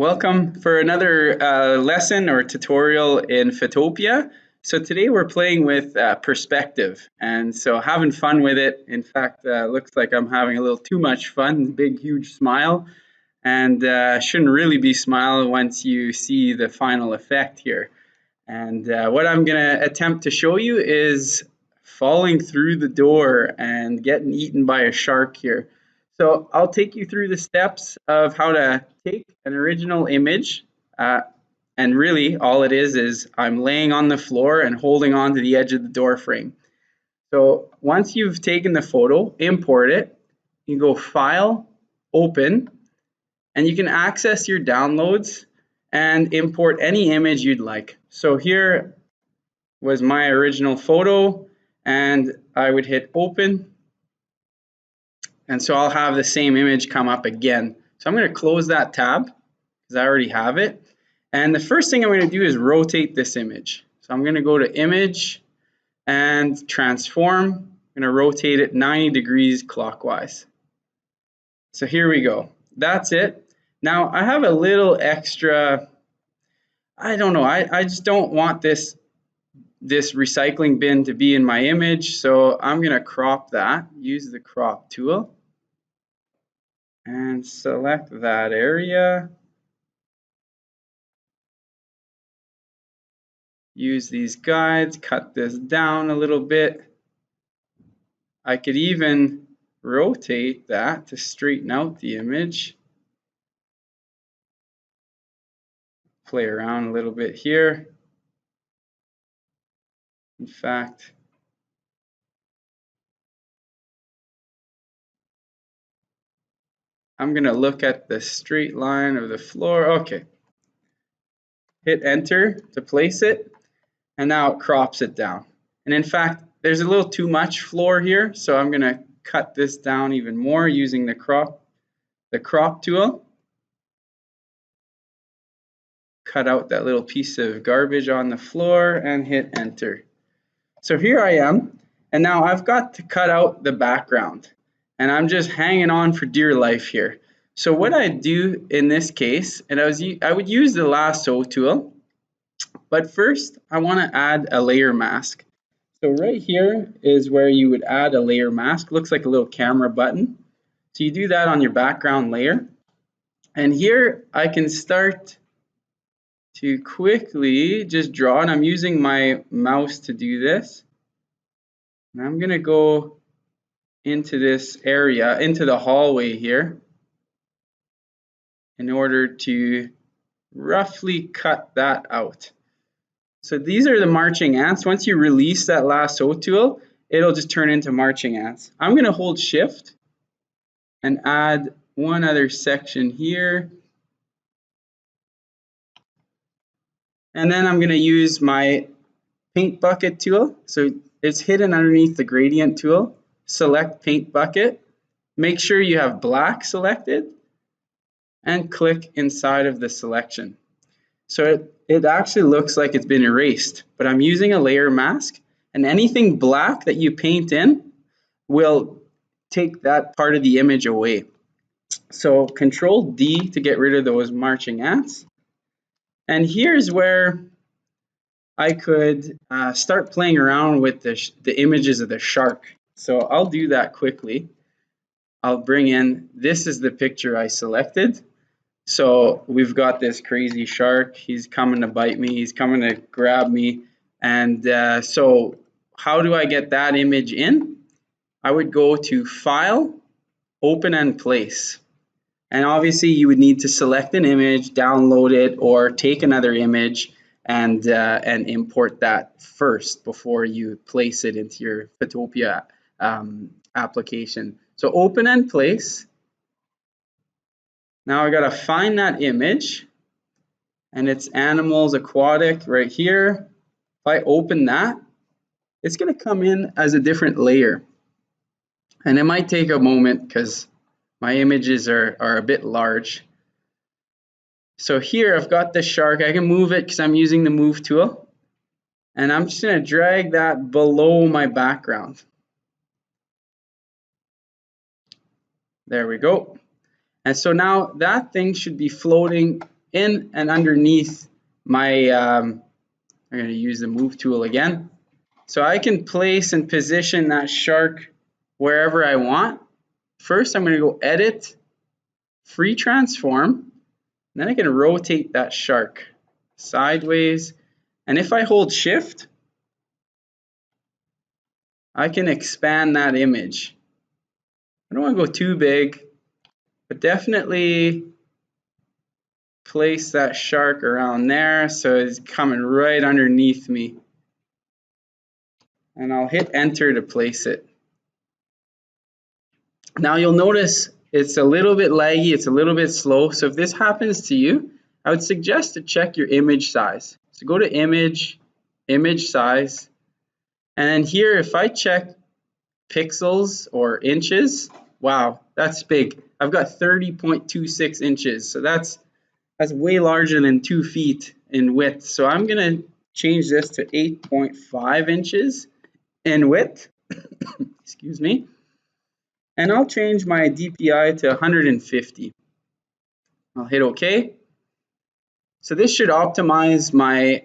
Welcome for another lesson or tutorial in Photopea. So today we're playing with perspective, and so having fun with it. In fact, looks like I'm having a little too much fun. Big, huge smile, and shouldn't really be smiling once you see the final effect here. And what I'm going to attempt to show you is falling through the door and getting eaten by a shark here. So I'll take you through the steps of how to take an original image. And really all it is I'm laying on the floor and holding on to the edge of the door frame. So once you've taken the photo, import it. You go File, Open, and you can access your downloads and import any image you'd like. So here was my original photo, and I would hit Open. And so I'll have the same image come up again. So I'm going to close that tab because I already have it. And the first thing I'm going to do is rotate this image. So I'm going to go to Image and Transform. I'm going to rotate it 90 degrees clockwise. So here we go. That's it. Now I have a little extra, I don't know, I just don't want this recycling bin to be in my image. So I'm going to crop that, use the crop tool. And select that area. Use these guides, cut this down a little bit. I could even rotate that to straighten out the image. Play around a little bit here. In fact, I'm going to look at the straight line of the floor. Okay. Hit enter to place it, and now it crops it down. And in fact, there's a little too much floor here, so I'm going to cut this down even more using the crop tool. Cut out that little piece of garbage on the floor and hit enter. So here I am, and now I've got to cut out the background, and I'm just hanging on for dear life here. So what I do in this case, and I would use the lasso tool, but first I want to add a layer mask. So right here is where you would add a layer mask. Looks like a little camera button. So you do that on your background layer, and here I can start to quickly just draw, and I'm using my mouse to do this. And I'm going to go into this area, into the hallway here, in order to roughly cut that out. So these are the marching ants. Once you release that lasso tool, it'll just turn into marching ants. I'm going to hold Shift and add one other section here. And then I'm going to use my paint bucket tool. So it's hidden underneath the gradient tool. Select paint bucket. Make sure you have black selected and click inside of the selection. So it actually looks like it's been erased, but I'm using a layer mask, and anything black that you paint in will take that part of the image away. So Control D to get rid of those marching ants. And here's where I could start playing around with the images of the shark. So I'll do that quickly. I'll bring in, this is the picture I selected. So we've got this crazy shark. He's coming to bite me. He's coming to grab me. And so how do I get that image in? I would go to File, Open and Place. And obviously you would need to select an image, download it, or take another image and import that first before you place it into your Photopea application. So Open and Place. Now I got to find that image, and it's animals aquatic right here. If I open that, it's going to come in as a different layer. And it might take a moment because my images are a bit large. So here I've got the shark. I can move it because I'm using the move tool. And I'm just going to drag that below my background. There we go. And so now that thing should be floating in and underneath my, I'm going to use the move tool again. So I can place and position that shark wherever I want. First, I'm going to go edit, free transform, then I can rotate that shark sideways. And if I hold shift, I can expand that image. I don't want to go too big, but definitely place that shark around there so it's coming right underneath me. And I'll hit enter to place it. Now you'll notice it's a little bit laggy, it's a little bit slow. So if this happens to you, I would suggest to check your image size. So go to image, image size, and then here if I check pixels or inches, wow, that's big. I've got 30.26 inches. So that's way larger than 2 feet in width. So I'm gonna change this to 8.5 inches in width. Excuse me. And I'll change my DPI to 150. I'll hit OK. So this should optimize my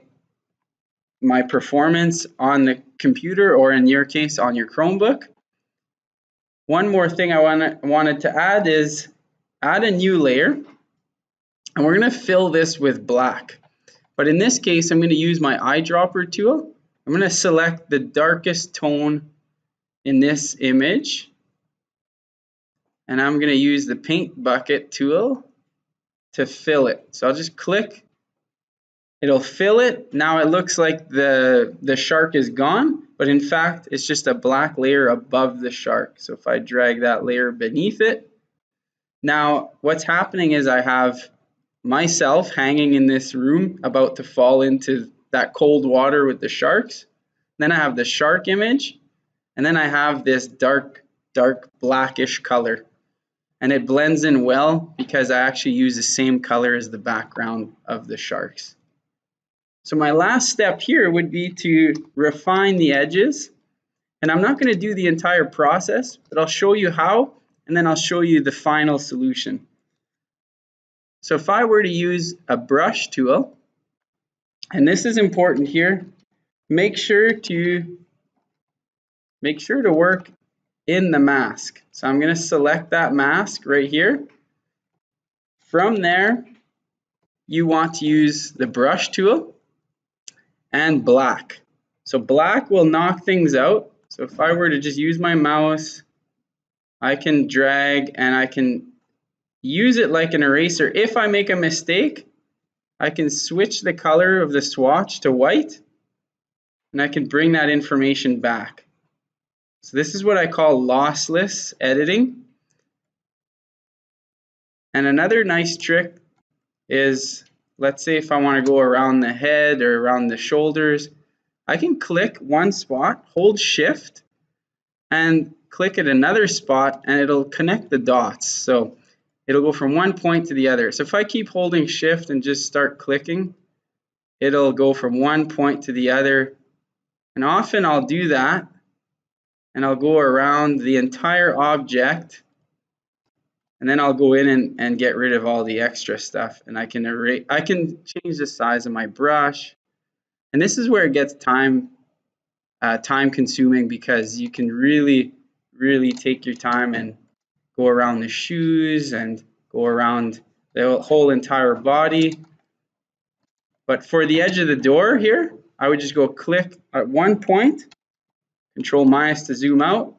performance on the computer, or in your case on your Chromebook. One more thing I wanted to add is add a new layer, and we're going to fill this with black. But in this case, I'm going to use my eyedropper tool. I'm going to select the darkest tone in this image, and I'm going to use the paint bucket tool to fill it. So I'll just click, it'll fill it. Now it looks like the shark is gone, but in fact it's just a black layer above the shark. So if I drag that layer beneath it, now what's happening is I have myself hanging in this room about to fall into that cold water with the sharks. Then I have the shark image, and then I have this dark blackish color. And it blends in well because I actually use the same color as the background of the sharks. So my last step here would be to refine the edges. And I'm not going to do the entire process, but I'll show you how, and then I'll show you the final solution. So if I were to use a brush tool, and this is important here, make sure to work in the mask. So I'm going to select that mask right here. From there, you want to use the brush tool and black. So black will knock things out. So if I were to just use my mouse, I can drag and I can use it like an eraser. If I make a mistake, I can switch the color of the swatch to white, and I can bring that information back. So this is what I call lossless editing. And another nice trick is, let's say if I want to go around the head or around the shoulders, I can click one spot, hold shift, and click at another spot, and it'll connect the dots. So it'll go from one point to the other. So if I keep holding shift and just start clicking, it'll go from one point to the other. And often I'll do that, and I'll go around the entire object, and then I'll go in and get rid of all the extra stuff. And I can change the size of my brush. And this is where it gets time consuming, because you can really take your time and go around the shoes and go around the whole entire body. But for the edge of the door here, I would just go click at one point, Control minus to zoom out,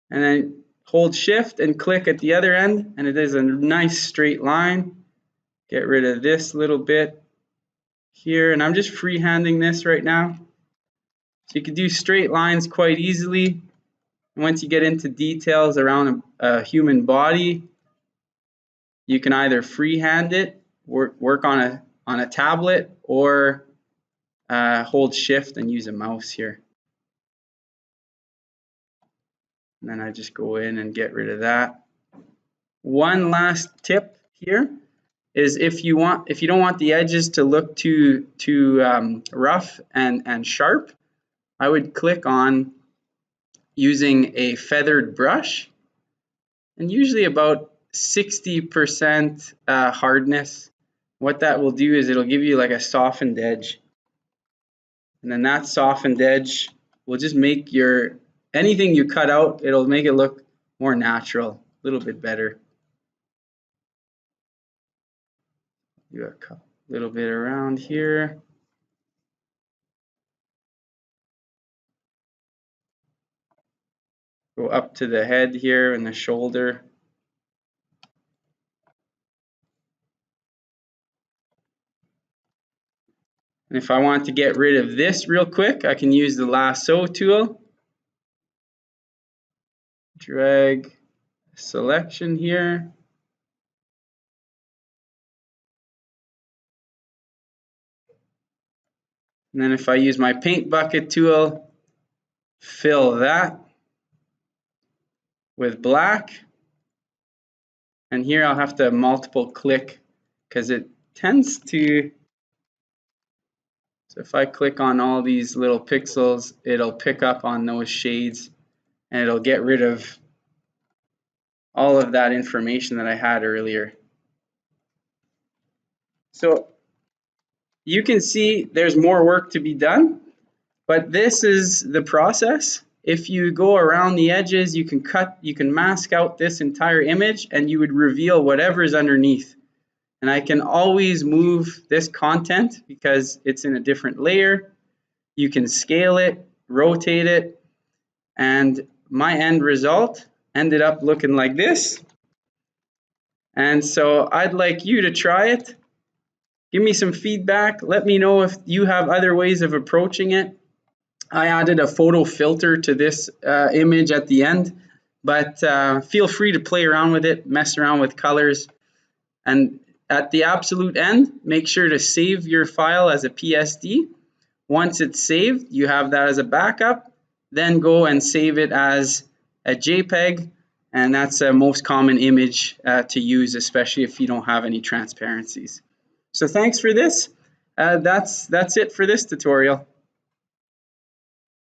and then hold shift and click at the other end, and it is a nice straight line. Get rid of this little bit here, and I'm just freehanding this right now. So you can do straight lines quite easily. Once you get into details around a human body, you can either freehand it, work on a tablet, or hold shift and use a mouse here. And then I just go in and get rid of that. One last tip here is if you don't want the edges to look too rough and sharp, I would click on using a feathered brush, and usually about 60% hardness what that will do is it'll give you like a softened edge. And then that softened edge will just make anything you cut out, it'll make it look more natural, a little bit better. Do a little bit around here. Go up to the head here and the shoulder. And if I want to get rid of this real quick, I can use the lasso tool. Drag selection here. And then if I use my paint bucket tool, fill that with black. And here I'll have to multiple click because it tends to, so if I click on all these little pixels, it'll pick up on those shades and it'll get rid of all of that information that I had earlier. So you can see there's more work to be done, but this is the process. If you go around the edges, you can mask out this entire image and you would reveal whatever is underneath. And I can always move this content because it's in a different layer. You can scale it, rotate it, and my end result ended up looking like this. And so I'd like you to try it. Give me some feedback. Let me know if you have other ways of approaching it. I added a photo filter to this image at the end, but feel free to play around with it, mess around with colors. And at the absolute end, make sure to save your file as a PSD. Once it's saved, you have that as a backup. Then go and save it as a JPEG, and that's a most common image to use, especially if you don't have any transparencies. So thanks for this. That's it for this tutorial.